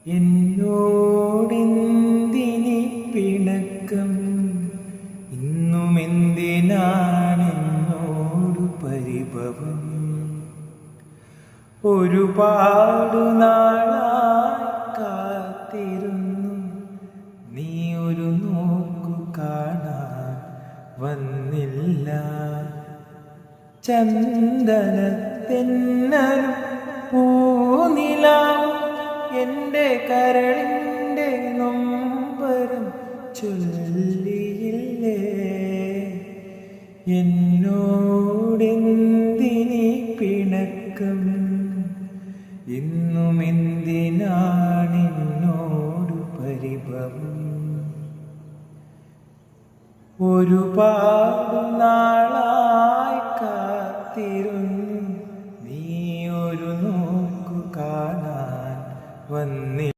എന്നോടെന്തിനി പിണക്കം, ഇന്നും എന്തിനാണെന്നോടു പരിഭവം. ഒരുപാടു നാളായി കാത്തിരുന്നു, നീ ഒരു നോക്കു കാണാൻ വന്നില്ല. ചന്ദനത്തെന്നലും പൂനിലാവും എൻ്റെ കരളിൻ്റെ നൊമ്പരം ചൊല്ലിയില്ലേ. എന്നോടെന്തിനി പിണക്കം, ഇന്നും എന്തിനാണെന്നോടു പരിഭവം. ഒരുപാട് നാളായി കാത്തിരു